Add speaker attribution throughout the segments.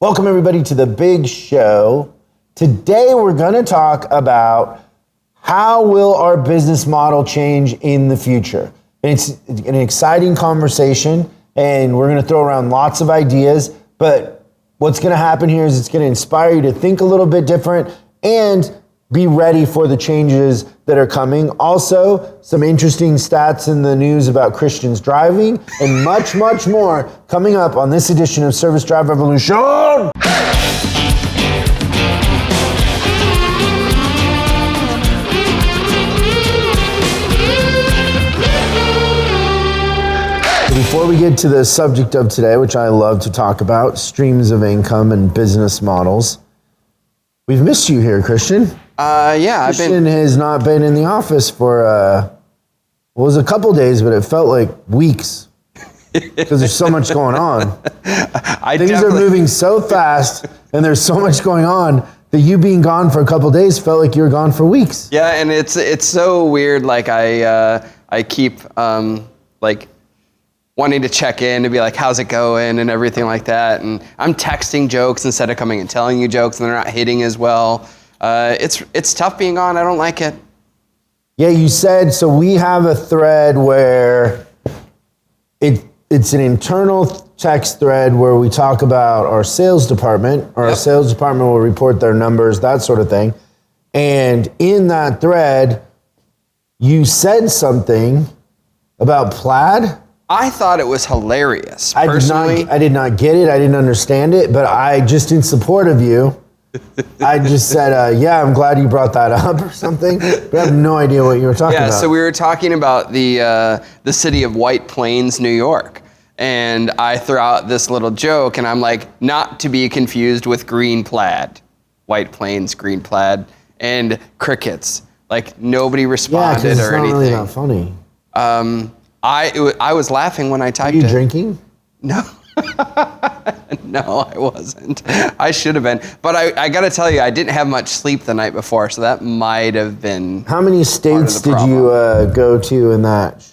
Speaker 1: Welcome everybody to the big show. Today we're going to talk about how will our business model change in the future. It's an exciting conversation and we're going to throw around lots of ideas, but what's going to happen here is it's going to inspire you to think a little bit different and be ready for the changes that are coming. Also, some interesting stats in the news about Christians driving and much, much more coming up on this edition of Service Drive Revolution. Before we get to the subject of today, which I love to talk about, streams of income and business models, we've missed you here, Christian. Christian has not been in the office for, it was a couple days, but it felt like weeks because there's so much going on. Things are moving so fast and there's so much going on that you being gone for a couple days felt like you were gone for weeks.
Speaker 2: Yeah, and it's so weird. Like I keep wanting to check in to be like, how's it going and everything like that. And I'm texting jokes instead of coming and telling you jokes, and they're not hitting as well. It's tough being on. I don't like it.
Speaker 1: Yeah, you said, so we have a thread where it's an internal text thread where we talk about our sales department, or our sales department will report their numbers, that sort of thing. And in that thread, you said something about plaid.
Speaker 2: I thought it was hilarious,
Speaker 1: personally. I did not get it. I didn't understand it, but I just, in support of you, I just said, yeah, I'm glad you brought that up or something, but I have no idea what you were talking about.
Speaker 2: Yeah, so we were talking about the city of White Plains, New York, and I threw out this little joke, and I'm like, not to be confused with green plaid. White Plains, green plaid, and crickets. Like, nobody responded or anything.
Speaker 1: Yeah, because it's not really that funny.
Speaker 2: I was laughing when I typed it.
Speaker 1: Are you drinking?
Speaker 2: No. No, I wasn't. I should have been. But I got to tell you, I didn't have much sleep the night before, so that might have been.
Speaker 1: How many states did you go to in that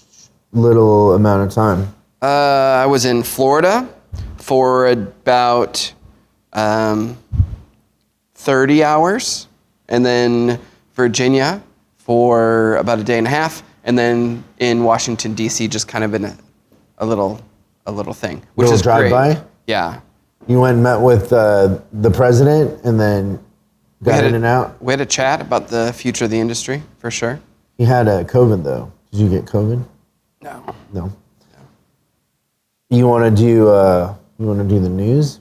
Speaker 1: little amount of time?
Speaker 2: I was in Florida for about 30 hours, and then Virginia for about a day and a half, and then in Washington, D.C., just kind of in a little thing, which is great.
Speaker 1: Drive-by?
Speaker 2: Yeah.
Speaker 1: You went and met with the president and then got in and out?
Speaker 2: We had a chat about the future of the industry, for sure.
Speaker 1: He had COVID, though. Did you get COVID? No. You want to do the news?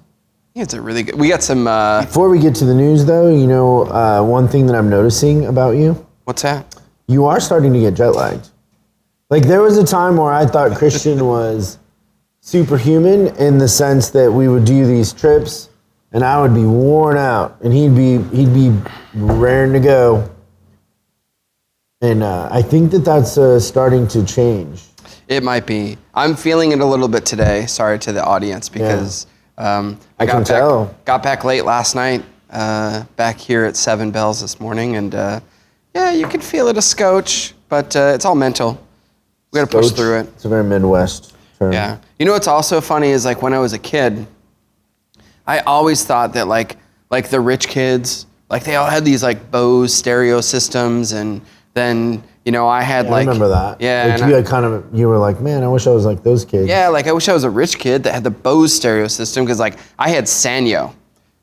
Speaker 2: Yeah, it's a really good. We got some.
Speaker 1: Before we get to the news, though, you know, one thing that I'm noticing about you.
Speaker 2: What's that?
Speaker 1: You are starting to get jet lagged. Like, there was a time where I thought Christian was superhuman in the sense that we would do these trips and I would be worn out and he'd be raring to go. And I think that's starting to change.
Speaker 2: It might be. I'm feeling it a little bit today. Sorry to the audience because I got back late last night, back here at 7 Bells this morning, and yeah, you can feel it a scotch, but it's all mental. We got to push through it.
Speaker 1: It's a very Midwest term.
Speaker 2: Yeah. You know what's also funny is, like, when I was a kid, I always thought that like the rich kids, like, they all had these like Bose stereo systems, and then, you know, I had I
Speaker 1: remember that.
Speaker 2: Yeah.
Speaker 1: Like, you were like, man, I wish I was like those kids.
Speaker 2: Yeah, like, I wish I was a rich kid that had the Bose stereo system, because, like, I had Sanyo.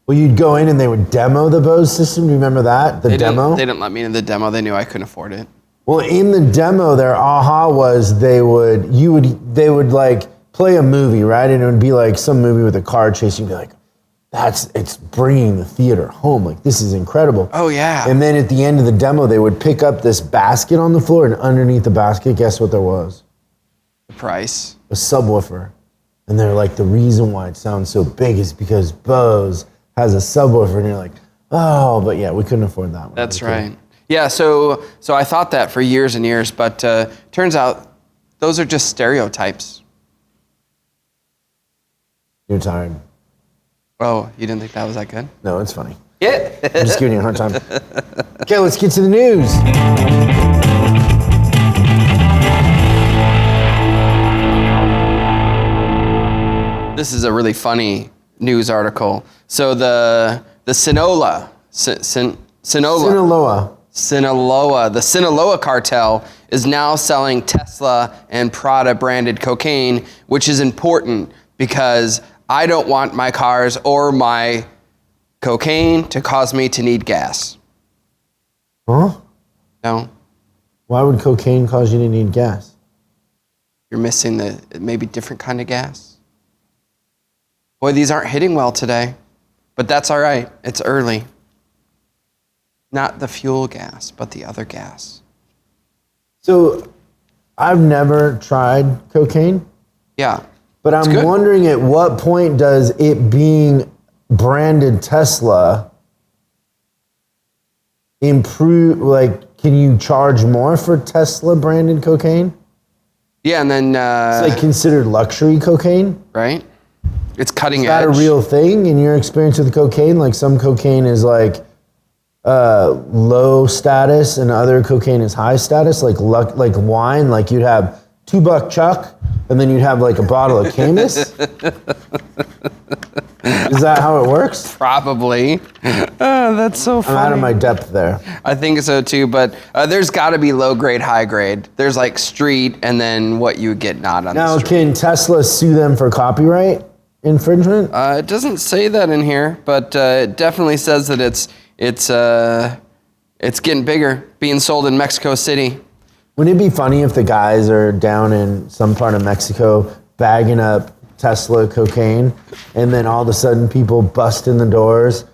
Speaker 1: Well, you'd go in and they would demo the Bose system. Do you remember that? They didn't
Speaker 2: let me in the demo. They knew I couldn't afford it.
Speaker 1: Well, in the demo, their aha was they would like play a movie, right? And it would be like some movie with a car chase. You'd be like, it's bringing the theater home. Like, this is incredible.
Speaker 2: Oh, yeah.
Speaker 1: And then at the end of the demo, they would pick up this basket on the floor, and underneath the basket, guess what there was?
Speaker 2: The price.
Speaker 1: A subwoofer. And they're like, the reason why it sounds so big is because Bose has a subwoofer. And you're like, oh, but yeah, we couldn't afford that one.
Speaker 2: That's right. Yeah, so I thought that for years and years, but turns out those are just stereotypes.
Speaker 1: You're tired.
Speaker 2: Oh, you didn't think that was that good?
Speaker 1: No, it's funny.
Speaker 2: Yeah.
Speaker 1: I'm just giving you a hard time. Okay, let's get to the news.
Speaker 2: This is a really funny news article. So the Sinaloa, the Sinaloa cartel is now selling Tesla and Prada branded cocaine, which is important because I don't want my cars or my cocaine to cause me to need gas.
Speaker 1: Huh?
Speaker 2: No.
Speaker 1: Why would cocaine cause you to need gas?
Speaker 2: You're missing the maybe different kind of gas. Boy, these aren't hitting well today, but that's all right. It's early. Not the fuel gas, but the other gas.
Speaker 1: So I've never tried cocaine.
Speaker 2: Yeah.
Speaker 1: But I'm wondering at what point does it being branded Tesla improve, like, can you charge more for Tesla branded cocaine?
Speaker 2: Yeah, and then...
Speaker 1: it's like considered luxury cocaine?
Speaker 2: Right. It's cutting edge.
Speaker 1: Is that a real thing in your experience with cocaine? Like some cocaine is like low status and other cocaine is high status, like wine, like you'd have $2 Chuck and then you'd have like a bottle of Camus. Is that how it works?
Speaker 2: Probably. That's so funny.
Speaker 1: I'm out of my depth there.
Speaker 2: I think so too, but there's got to be low grade, high grade. There's like street and then what you get not on the street.
Speaker 1: Now, can Tesla sue them for copyright infringement?
Speaker 2: It doesn't say that in here, but it definitely says that it's getting bigger, being sold in Mexico City.
Speaker 1: Wouldn't it be funny if the guys are down in some part of Mexico bagging up Tesla cocaine, and then all of a sudden people bust in the doors,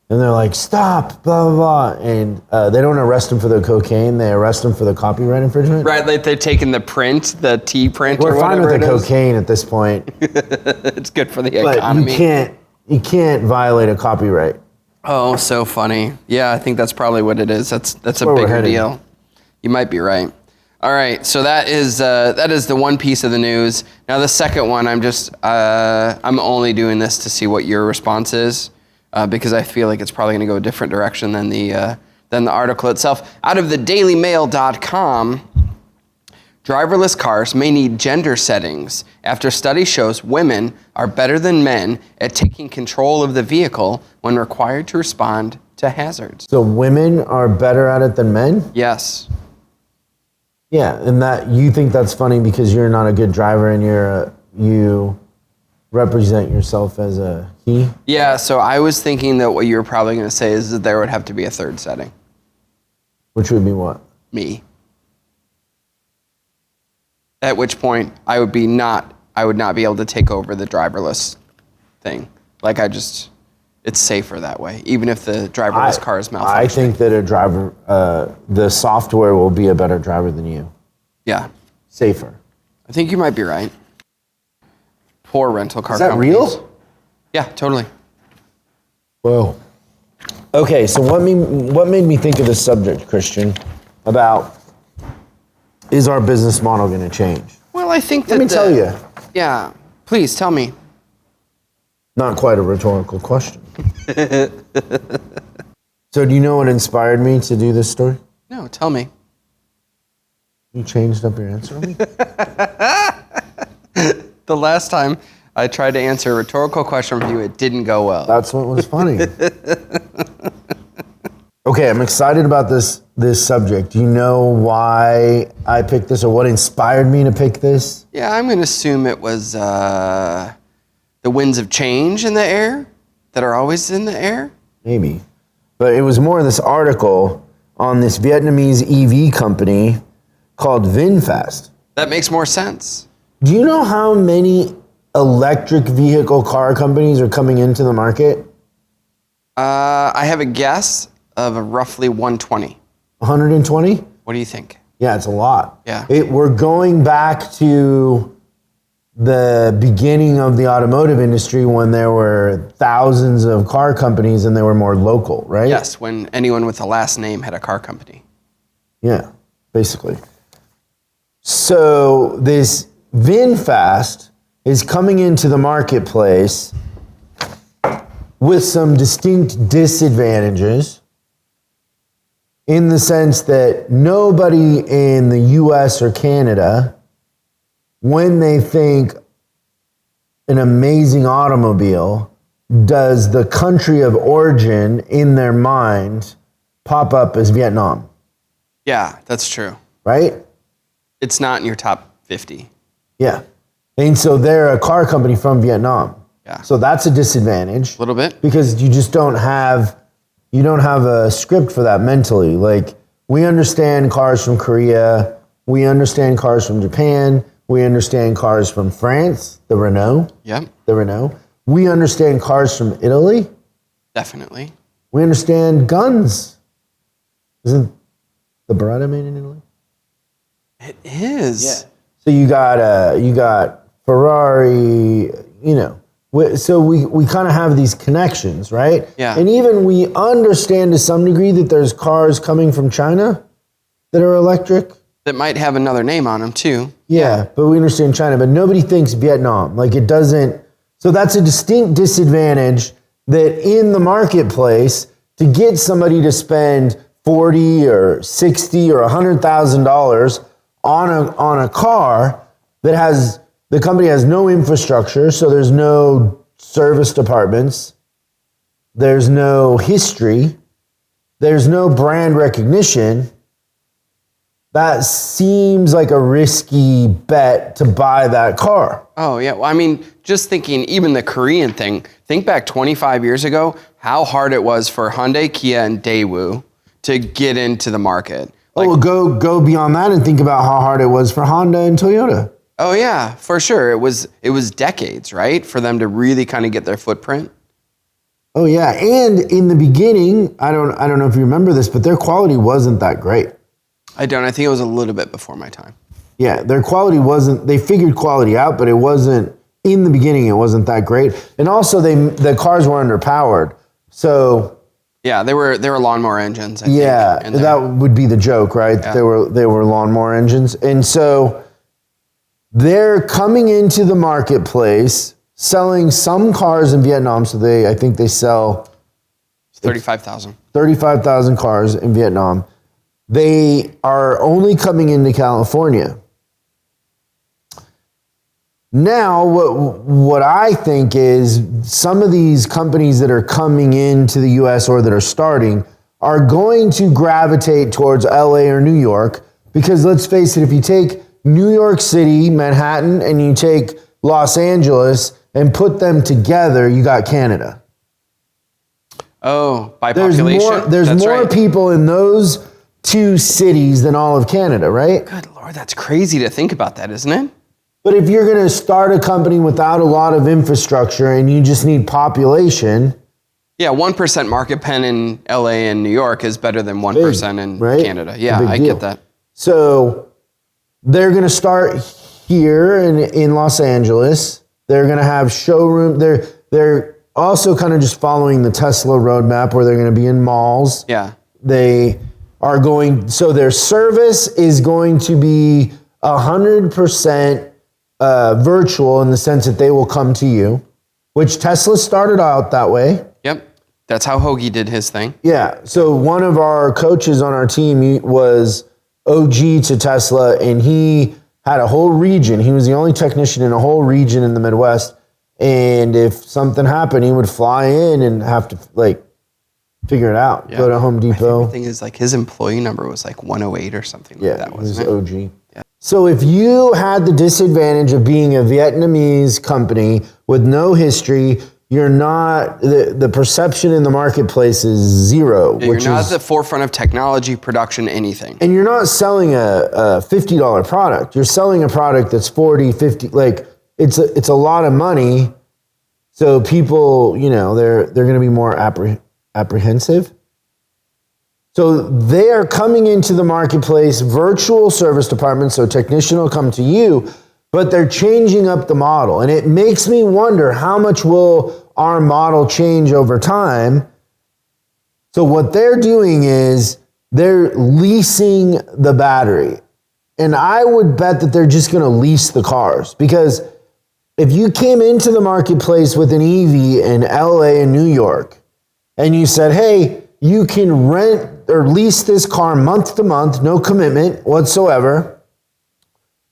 Speaker 1: and they're like, stop, blah, blah, blah, and they don't arrest them for the cocaine, they arrest them for the copyright infringement?
Speaker 2: Right, like they're taking the print, the T print or whatever.
Speaker 1: We're fine with the cocaine at this point.
Speaker 2: It's good for the
Speaker 1: but
Speaker 2: economy.
Speaker 1: You can't violate a copyright.
Speaker 2: Oh, so funny. Yeah, I think that's probably what it is. That's a bigger deal. You might be right. All right, so that is the one piece of the news. Now the second one, I'm only doing this to see what your response is, because I feel like it's probably going to go a different direction than the article itself. Out of the DailyMail.com, driverless cars may need gender settings after study shows women are better than men at taking control of the vehicle when required to respond to hazards.
Speaker 1: So women are better at it than men?
Speaker 2: Yes.
Speaker 1: Yeah, and that you think that's funny because you're not a good driver and you represent yourself as a he?
Speaker 2: Yeah, so I was thinking that what you were probably going to say is that there would have to be a third setting.
Speaker 1: Which would be what?
Speaker 2: Me. At which point I would not be able to take over the driverless thing. It's safer that way, even if the driverless car is malfunctioning.
Speaker 1: I think that a driver, the software will be a better driver than you.
Speaker 2: Yeah.
Speaker 1: Safer.
Speaker 2: I think you might be right. Poor rental car
Speaker 1: companies. Is that real?
Speaker 2: Yeah, totally.
Speaker 1: Whoa. Okay, so what made me think of this subject, Christian, about is our business model going to change?
Speaker 2: Well, I think that...
Speaker 1: Let me tell you.
Speaker 2: Yeah, please tell me.
Speaker 1: Not quite a rhetorical question. So do you know what inspired me to do this story?
Speaker 2: No, tell me.
Speaker 1: You changed up your answer on me?
Speaker 2: The last time I tried to answer a rhetorical question from you, it didn't go well.
Speaker 1: That's what was funny. Okay, I'm excited about this subject. Do you know why I picked this or what inspired me to pick this?
Speaker 2: Yeah, I'm going to assume it was the winds of change in the air that are always in the air.
Speaker 1: Maybe. But it was more this article on this Vietnamese EV company called VinFast.
Speaker 2: That makes more sense.
Speaker 1: Do you know how many electric vehicle car companies are coming into the market?
Speaker 2: I have a guess of roughly 120.
Speaker 1: 120?
Speaker 2: What do you think?
Speaker 1: Yeah, it's a lot.
Speaker 2: Yeah.
Speaker 1: We're going back to the beginning of the automotive industry when there were thousands of car companies and they were more local, right?
Speaker 2: Yes, when anyone with a last name had a car company.
Speaker 1: Yeah, basically. So this VinFast is coming into the marketplace with some distinct disadvantages in the sense that nobody in the US or Canada, when they think an amazing automobile, does the country of origin in their mind pop up as Vietnam.
Speaker 2: Yeah, that's true.
Speaker 1: Right?
Speaker 2: It's not in your top 50.
Speaker 1: Yeah. And so they're a car company from Vietnam.
Speaker 2: Yeah.
Speaker 1: So that's a disadvantage.
Speaker 2: A little bit.
Speaker 1: Because you just don't have a script for that mentally. Like, we understand cars from Korea. We understand cars from Japan. We understand cars from France, the Renault.
Speaker 2: Yep.
Speaker 1: The Renault. We understand cars from Italy.
Speaker 2: Definitely.
Speaker 1: We understand guns. Isn't the Beretta made in Italy?
Speaker 2: It is.
Speaker 1: Yeah. So you got Ferrari, so we kind of have these connections, right?
Speaker 2: Yeah.
Speaker 1: And even we understand to some degree that there's cars coming from China that are electric.
Speaker 2: That might have another name on them too.
Speaker 1: Yeah, but we understand China, but nobody thinks Vietnam. Like, it doesn't. So that's a distinct disadvantage that in the marketplace, to get somebody to spend $40 or $60 or $100,000 on a car that has, the company has no infrastructure, so there's no service departments, there's no history, there's no brand recognition. That seems like a risky bet to buy that car.
Speaker 2: Oh, yeah. Well, I mean, just thinking even the Korean thing, think back 25 years ago, how hard it was for Hyundai, Kia, and Daewoo to get into the market.
Speaker 1: Like, go beyond that and think about how hard it was for Honda and Toyota.
Speaker 2: Oh, yeah, for sure. It was decades, right, for them to really kind of get their footprint.
Speaker 1: Oh, yeah. And in the beginning, I don't know if you remember this, but their quality wasn't that great.
Speaker 2: I don't. I think it was a little bit before my time.
Speaker 1: Yeah, their quality wasn't, they figured quality out, but it wasn't, in the beginning, it wasn't that great. And also, the cars were underpowered. So...
Speaker 2: Yeah, they were lawnmower engines, I think.
Speaker 1: Yeah, that would be the joke, right?
Speaker 2: Yeah.
Speaker 1: They were lawnmower engines. And so they're coming into the marketplace, selling some cars in Vietnam. So I think they sell
Speaker 2: 35,000.
Speaker 1: 35,000 cars in Vietnam. They are only coming into California. Now, what I think is some of these companies that are coming into the US or that are starting are going to gravitate towards LA or New York, because let's face it, if you take New York City, Manhattan, and you take Los Angeles and put them together, you got Canada.
Speaker 2: Oh, by population?
Speaker 1: There's
Speaker 2: That's
Speaker 1: more
Speaker 2: right.
Speaker 1: people in those two cities than all of Canada, right?
Speaker 2: Good Lord, that's crazy to think about that, isn't it?
Speaker 1: But if you're going to start a company without a lot of infrastructure and you just need population.
Speaker 2: Yeah, 1% market pen in LA and New York is better than 1% in
Speaker 1: right?
Speaker 2: Canada. Yeah, I
Speaker 1: deal.
Speaker 2: get that.
Speaker 1: So they're going to start here in Los Angeles. They're going to have showroom. They're also kind of just following the Tesla roadmap where they're going to be in malls.
Speaker 2: Yeah.
Speaker 1: They are going, so their service is going to be 100% virtual in the sense that they will come to you, which Tesla started out that way.
Speaker 2: Yep. That's how Hoagie did his thing.
Speaker 1: Yeah. So one of our coaches on our team was OG to Tesla, and he had a whole region. He was the only technician in a whole region in the Midwest. And if something happened, he would fly in and have to figure it out.
Speaker 2: Yeah.
Speaker 1: Go to Home Depot.
Speaker 2: The thing is, his employee number was 108 or something like that, wasn't it?
Speaker 1: He was OG. Yeah. So if you had the disadvantage of being a Vietnamese company with no history, you're not, the perception in the marketplace is zero.
Speaker 2: Yeah, you're not at the forefront of technology, production, anything.
Speaker 1: And you're not selling a $50 product. You're selling a product that's 40, 50, it's a lot of money. So people, they're going to be more apprehensive. So they are coming into the marketplace, virtual service departments, so technician will come to you, but they're changing up the model. And it makes me wonder, how much will our model change over time? So what they're doing is they're leasing the battery. And I would bet that they're just going to lease the cars, because if you came into the marketplace with an EV in LA and New York and you said, hey, you can rent or lease this car month to month, no commitment whatsoever,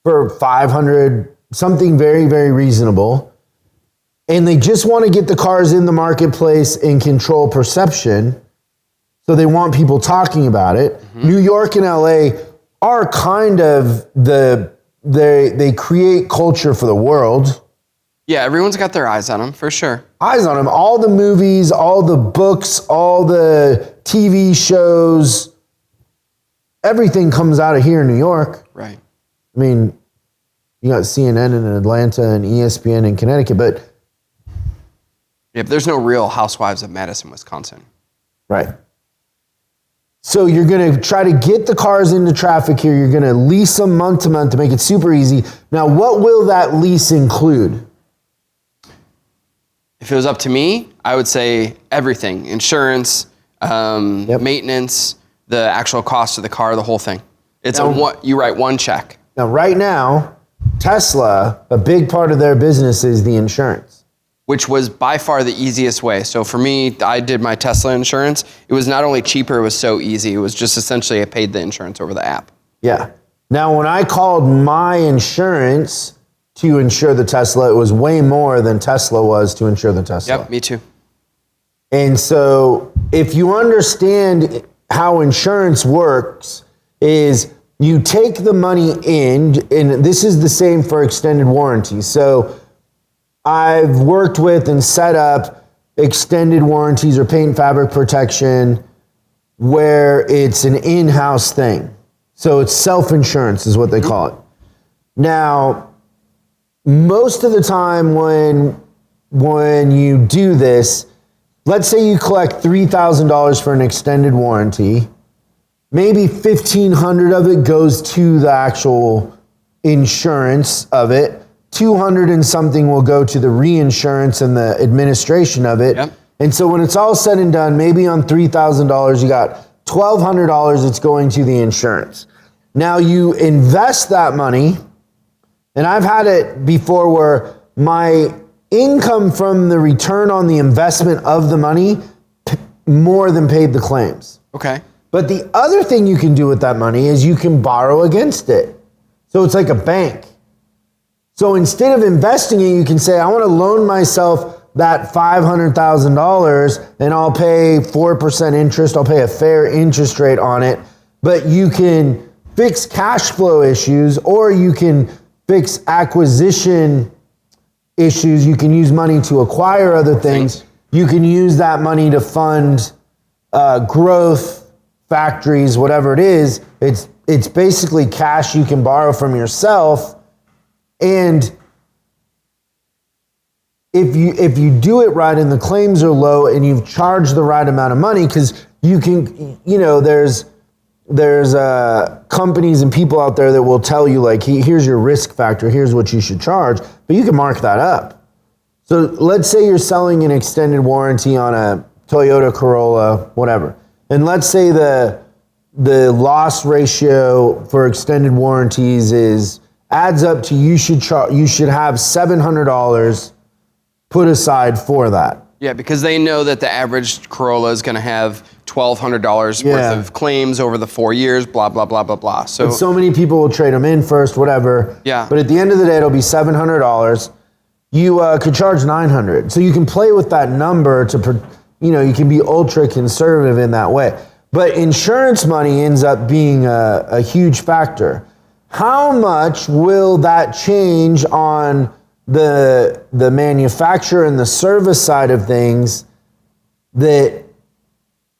Speaker 1: for $500, something very, very reasonable. and they just want to get the cars in the marketplace and control perception. So they want people talking about it. Mm-hmm. New York and LA are kind of they create culture for the world.
Speaker 2: Yeah, everyone's got their eyes on them, for sure.
Speaker 1: Eyes on them. All the movies, all the books, all the TV shows, everything comes out of here in New York.
Speaker 2: Right.
Speaker 1: I mean, you got CNN in Atlanta and ESPN in Connecticut, but...
Speaker 2: Yeah, but there's no Real Housewives of Madison, Wisconsin.
Speaker 1: Right. So you're going to try to get the cars into traffic here. You're going to lease them month to month to make it super easy. Now, what will that lease include?
Speaker 2: If it was up to me, I would say everything. Insurance, maintenance, the actual cost of the car, the whole thing. It's you write one check.
Speaker 1: Now, right now, Tesla, a big part of their business is the insurance.
Speaker 2: Which was by far the easiest way. So for me, I did my Tesla insurance. It was not only cheaper, it was so easy. It was just essentially I paid the insurance over the app.
Speaker 1: Yeah. Now, when I called my insurance to insure the Tesla, it was way more than Tesla was to insure the Tesla.
Speaker 2: Yep, me too.
Speaker 1: And so if you understand how insurance works is you take the money in, and this is the same for extended warranty. So I've worked with and set up extended warranties or paint and fabric protection where it's an in-house thing. So it's self-insurance is what they call it. Now, most of the time when you do this, let's say you collect $3,000 for an extended warranty, maybe $1,500 of it goes to the actual insurance of it. 200 and something will go to the reinsurance and the administration of it.
Speaker 2: Yep.
Speaker 1: And so when it's all said and done, maybe on $3,000, you got $1,200 that's going to the insurance. Now you invest that money, and I've had it before where my income from the return on the investment of the money more than paid the claims.
Speaker 2: Okay.
Speaker 1: But the other thing you can do with that money is you can borrow against it. So it's like a bank. So instead of investing it, you can say, I want to loan myself that $500,000 and I'll pay 4% interest. I'll pay a fair interest rate on it. But you can fix cash flow issues, or you can fix acquisition issues. You can use money to acquire other things. You can use that money to fund growth, factories, whatever it is. It's basically cash you can borrow from yourself. And if you do it right and the claims are low and you've charged the right amount of money, because you can, there's companies and people out there that will tell you like, here's your risk factor, here's what you should charge, but you can mark that up. So let's say you're selling an extended warranty on a Toyota Corolla, whatever, and let's say the loss ratio for extended warranties adds up to you should have $700 put aside for that.
Speaker 2: Yeah, because they know that the average Corolla is going to have $1,200 worth of claims over the 4 years, blah, blah, blah, blah, blah.
Speaker 1: So many people will trade them in first, whatever.
Speaker 2: Yeah.
Speaker 1: But at the end of the day, it'll be $700. You could charge $900. So you can play with that number you can be ultra conservative in that way. But insurance money ends up being a huge factor. How much will that change on the manufacturer and the service side of things? That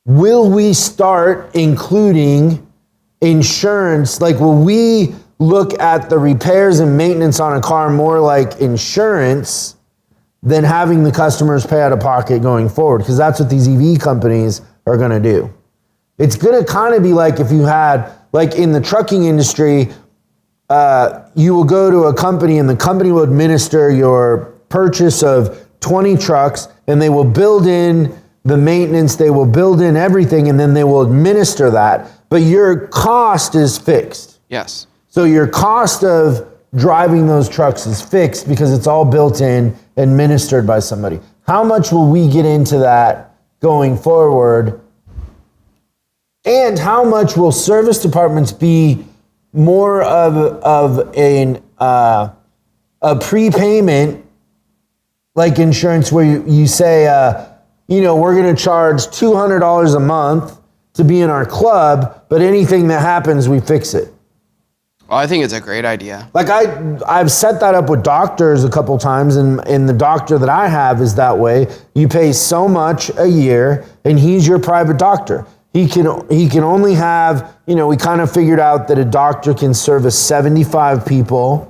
Speaker 1: will we start including insurance? Like, will we look at the repairs and maintenance on a car more like insurance than having the customers pay out of pocket going forward? Because that's what these EV companies are going to do. It's going to kind of be like if you had, like in the trucking industry, you will go to a company and the company will administer your purchase of 20 trucks, and they will build in the maintenance, they will build in everything, and then they will administer that. But your cost is fixed.
Speaker 2: Yes.
Speaker 1: So your cost of driving those trucks is fixed because it's all built in, administered by somebody. How much will we get into that going forward? And how much will service departments be more of a prepayment? like insurance where you say, we're going to charge $200 a month to be in our club, but anything that happens, we fix it.
Speaker 2: Well, I think it's a great idea.
Speaker 1: Like I've set that up with doctors a couple times, and the doctor that I have is that way. You pay so much a year, and he's your private doctor. He can only have, we kind of figured out that a doctor can service 75 people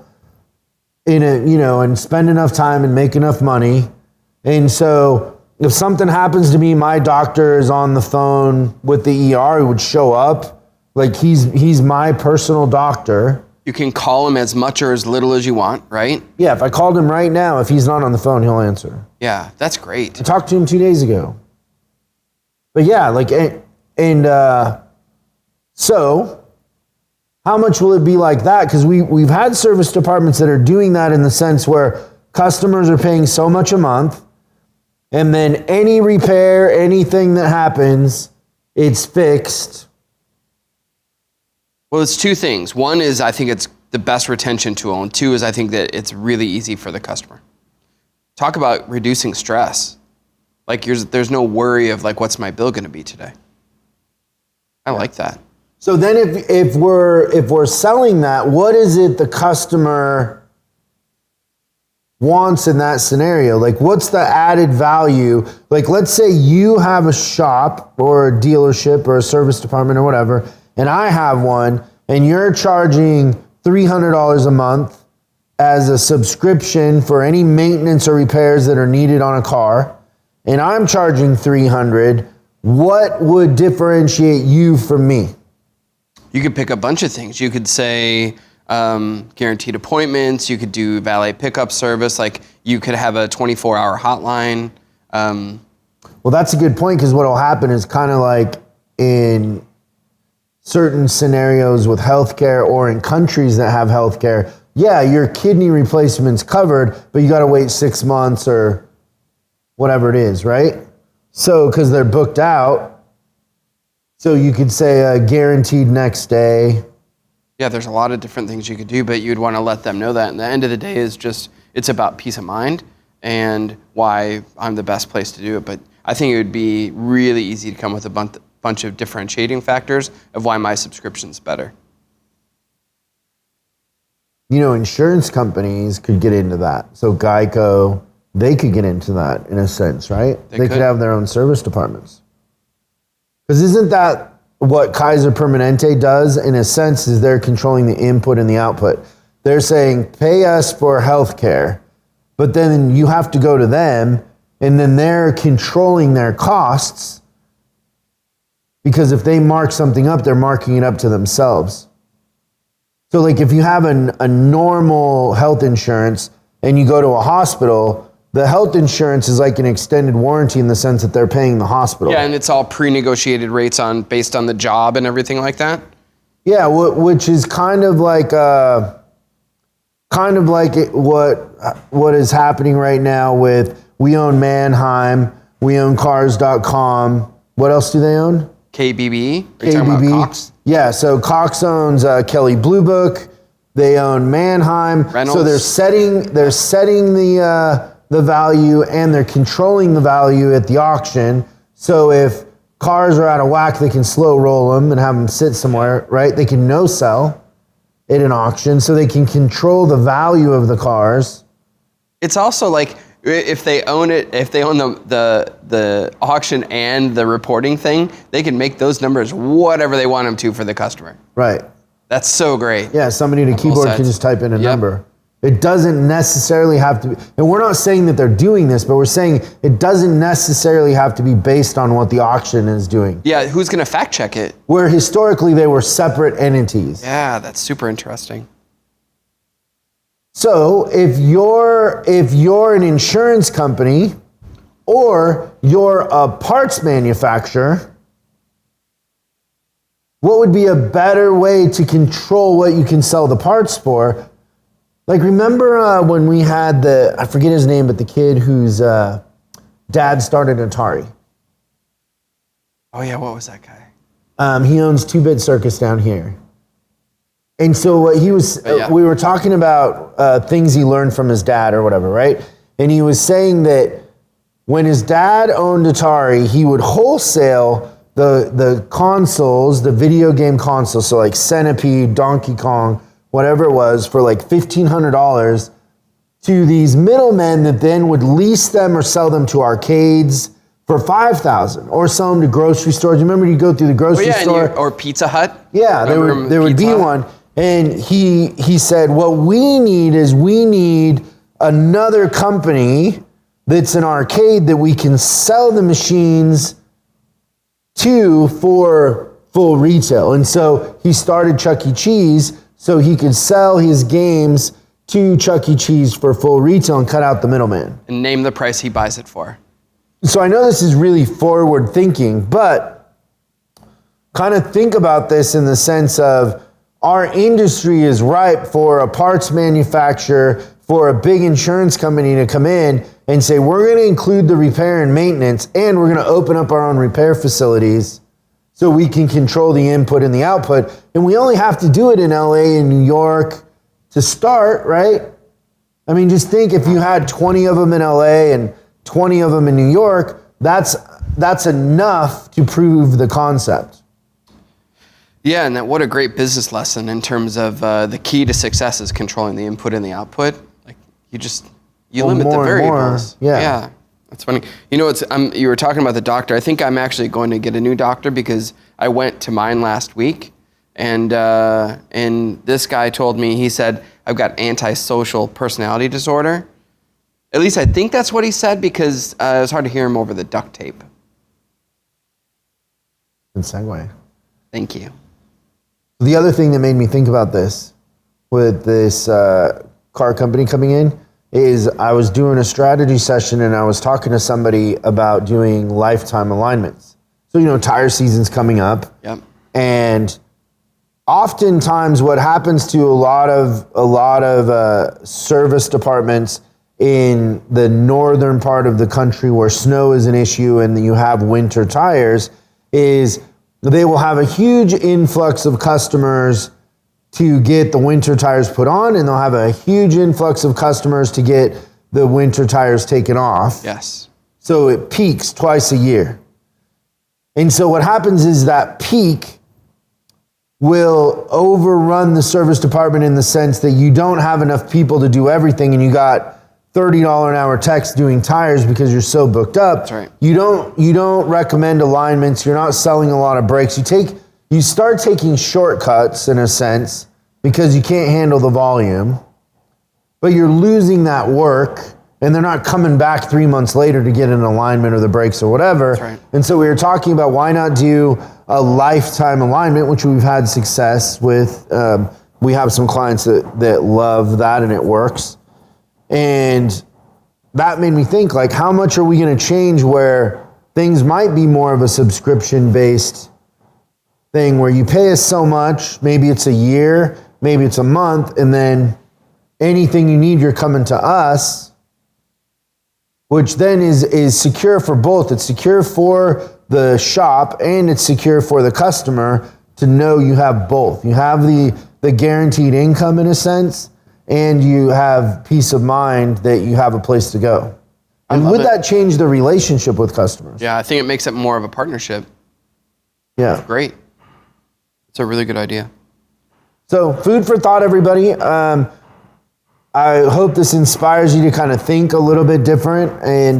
Speaker 1: and spend enough time and make enough money. And so if something happens to me, my doctor is on the phone with the ER, he would show up. Like he's my personal doctor.
Speaker 2: You can call him as much or as little as you want, right?
Speaker 1: Yeah, if I called him right now, if he's not on the phone, he'll answer.
Speaker 2: Yeah, that's great.
Speaker 1: I talked to him 2 days ago. But yeah, so how much will it be like that? Because we've had service departments that are doing that in the sense where customers are paying so much a month, and then any repair, anything that happens, it's fixed.
Speaker 2: Well, it's two things. One is I think it's the best retention tool, and two is I think that it's really easy for the customer. Talk about reducing stress. Like there's no worry of like, what's my bill going to be today? I like that.
Speaker 1: So then if we're selling that, what is it the customer wants in that scenario? Like what's the added value? Like let's say you have a shop or a dealership or a service department or whatever, and I have one, and you're charging $300 a month as a subscription for any maintenance or repairs that are needed on a car, and I'm charging $300, what would differentiate you from me?
Speaker 2: You could pick a bunch of things. You could say guaranteed appointments. You could do valet pickup service. Like you could have a 24-hour hotline.
Speaker 1: Well, that's a good point, because what will happen is kind of like in certain scenarios with healthcare or in countries that have healthcare, yeah, your kidney replacement's covered, but you got to wait 6 months or whatever it is, right? So, because they're booked out, so you could say guaranteed next day.
Speaker 2: Yeah, there's a lot of different things you could do, but you'd want to let them know that. And the end of the day is just, it's about peace of mind and why I'm the best place to do it. But I think it would be really easy to come with a bunch of differentiating factors of why my subscription's better.
Speaker 1: Insurance companies could get into that. So Geico, they could get into that in a sense, right? They could have their own service departments. Because isn't that what Kaiser Permanente does in a sense, is they're controlling the input and the output. They're saying, pay us for healthcare, but then you have to go to them, and then they're controlling their costs, because if they mark something up, they're marking it up to themselves. So like if you have a normal health insurance and you go to a hospital, the health insurance is like an extended warranty in the sense that they're paying the hospital.
Speaker 2: Yeah, and it's all pre-negotiated rates based on the job and everything like that.
Speaker 1: Yeah, which is kind of like what is happening right now with, we own Manheim, we own Cars.com. What else do they own?
Speaker 2: KBB. Are you talking about Cox?
Speaker 1: Yeah, so Cox owns Kelley Blue Book. They own Manheim.
Speaker 2: Reynolds.
Speaker 1: So they're setting the value, and they're controlling the value at the auction. So if cars are out of whack, they can slow roll them and have them sit somewhere, right? They can no sell at an auction, so they can control the value of the cars.
Speaker 2: It's also like, if they own the auction and the reporting thing, they can make those numbers whatever they want them to for the customer.
Speaker 1: Right.
Speaker 2: That's so great.
Speaker 1: Yeah, somebody at a keyboard can just type in a number. It doesn't necessarily have to be, and we're not saying that they're doing this, but we're saying it doesn't necessarily have to be based on what the auction is doing.
Speaker 2: Yeah, who's going to fact check it?
Speaker 1: Where historically they were separate entities.
Speaker 2: Yeah, that's super interesting.
Speaker 1: So if you're an insurance company or you're a parts manufacturer, what would be a better way to control what you can sell the parts for? Like, remember when we had I forget his name, but the kid whose dad started Atari.
Speaker 2: Oh yeah, what was that guy?
Speaker 1: He owns 2-Bit Circus down here. And so what he was, we were talking about things he learned from his dad or whatever, right? And he was saying that when his dad owned Atari, he would wholesale the consoles, the video game consoles, so like Centipede, Donkey Kong, whatever it was, for like $1,500 to these middlemen that then would lease them or sell them to arcades for $5,000 or sell them to grocery stores. You remember you go through the grocery store?
Speaker 2: Or Pizza Hut?
Speaker 1: Yeah, there would be one. And he said, what we need is another company that's an arcade that we can sell the machines to for full retail. And so he started Chuck E. Cheese so he could sell his games to Chuck E. Cheese for full retail and cut out the middleman.
Speaker 2: And name the price he buys it for.
Speaker 1: So I know this is really forward thinking, but kind of think about this in the sense of our industry is ripe for a parts manufacturer, for a big insurance company to come in and say, we're going to include the repair and maintenance, and we're going to open up our own repair facilities so we can control the input and the output. And we only have to do it in LA and New York to start, right? I mean, just think if you had 20 of them in LA and 20 of them in New York, that's enough to prove the concept.
Speaker 2: Yeah, and what a great business lesson in terms of the key to success is controlling the input and the output. Like you limit the variables.
Speaker 1: Yeah,
Speaker 2: that's funny. You know, you were talking about the doctor. I think I'm actually going to get a new doctor because I went to mine last week, and this guy told me, he said, I've got antisocial personality disorder. At least I think that's what he said because it was hard to hear him over the duct tape.
Speaker 1: Good segue.
Speaker 2: Thank you.
Speaker 1: The other thing that made me think about this with this car company coming in is I was doing a strategy session and I was talking to somebody about doing lifetime alignments. So, you know, tire season's coming up.
Speaker 2: Yep.
Speaker 1: And oftentimes what happens to a lot of service departments in the northern part of the country where snow is an issue and you have winter tires is they will have a huge influx of customers to get the winter tires put on, and they'll have a huge influx of customers to get the winter tires taken off.
Speaker 2: Yes.
Speaker 1: So it peaks twice a year. And so what happens is that peak will overrun the service department in the sense that you don't have enough people to do everything, and you got $30 an hour techs doing tires because you're so booked up.
Speaker 2: That's right.
Speaker 1: You don't recommend alignments. You're not selling a lot of brakes. You start taking shortcuts in a sense because you can't handle the volume, but you're losing that work, and they're not coming back 3 months later to get an alignment or the brakes or whatever.
Speaker 2: That's right.
Speaker 1: And so we were talking about why not do a lifetime alignment, which we've had success with. We have some clients that love that and it works. And that made me think, like, how much are we going to change where things might be more of a subscription-based thing where you pay us so much, maybe it's a year, maybe it's a month, and then anything you need, you're coming to us, which then is secure for both. It's secure for the shop and it's secure for the customer to know you have both. You have the guaranteed income in a sense, and you have peace of mind that you have a place to go. And would that change the relationship with customers?
Speaker 2: Yeah, I think it makes it more of a partnership.
Speaker 1: Yeah.
Speaker 2: Great. It's a really good idea.
Speaker 1: So food for thought, everybody. I hope this inspires you to kind of think a little bit different and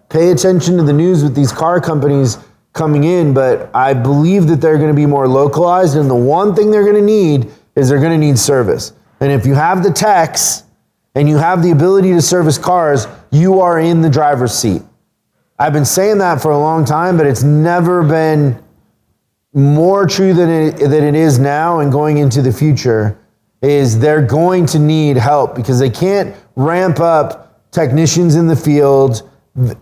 Speaker 1: pay attention to the news with these car companies coming in. But I believe that they're going to be more localized. And the one thing they're going to need is they're going to need service. And if you have the techs and you have the ability to service cars, you are in the driver's seat. I've been saying that for a long time, but it's never been more true than it is now and going into the future. Is they're going to need help because they can't ramp up technicians in the field.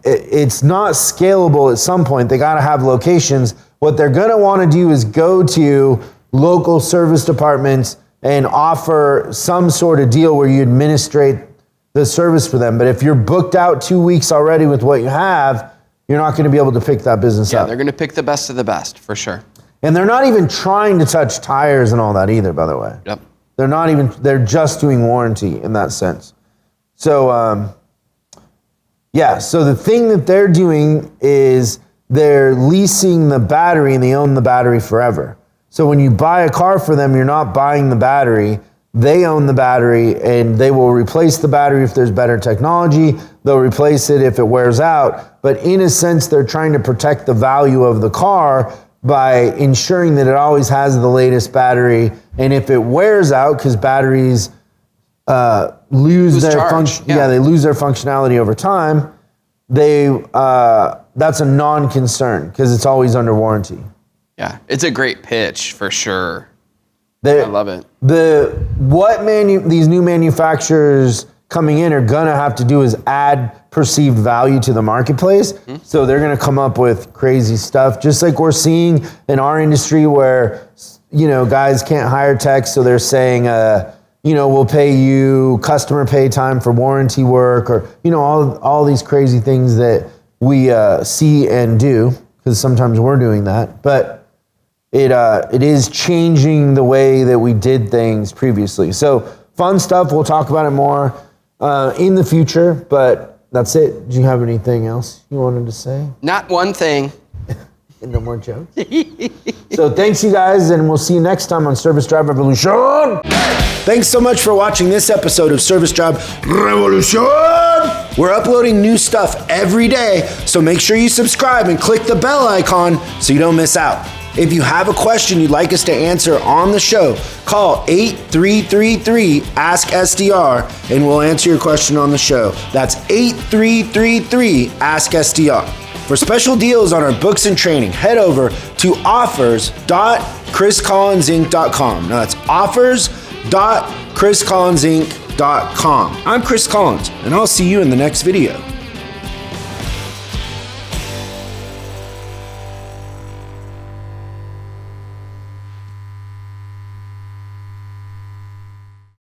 Speaker 1: It's not scalable at some point. They got to have locations. What they're going to want to do is go to local service departments and offer some sort of deal where you administrate the service for them. But if you're booked out 2 weeks already with what you have, you're not going to be able to pick that business up.
Speaker 2: Yeah, they're going to pick the best of the best, for sure.
Speaker 1: And they're not even trying to touch tires and all that either, by the way.
Speaker 2: Yep.
Speaker 1: They're just doing warranty in that sense. So Yeah, so the thing that they're doing is they're leasing the battery and they own the battery forever. So when you buy a car for them, you're not buying the battery. They own the battery and they will replace the battery if there's better technology. They'll replace it if it wears out. But in a sense, they're trying to protect the value of the car by ensuring that it always has the latest battery. And if it wears out, because batteries lose their function, they lose their functionality over time. That's a non-concern because it's always under warranty.
Speaker 2: Yeah, it's a great pitch for sure. I love it.
Speaker 1: These new manufacturers coming in are gonna have to do is add perceived value to the marketplace. Mm-hmm. So they're gonna come up with crazy stuff, just like we're seeing in our industry where, guys can't hire techs, so they're saying, we'll pay you customer pay time for warranty work, or all these crazy things that we see and do, because sometimes we're doing that, but it is changing the way that we did things previously. So fun stuff. We'll talk about it more in the future, but that's it. Do you have anything else you wanted to say?
Speaker 2: Not one thing.
Speaker 1: No more jokes. So thanks, you guys, and we'll see you next time on Service Drive Revolution. Thanks so much for watching this episode of Service Drive Revolution. We're uploading new stuff every day, so make sure you subscribe and click the bell icon so you don't miss out. If you have a question you'd like us to answer on the show, call 8333-ASK-SDR and we'll answer your question on the show. That's 8333-ASK-SDR. For special deals on our books and training, head over to offers.chriscollinsinc.com. Now that's offers.chriscollinsinc.com. I'm Chris Collins, and I'll see you in the next video.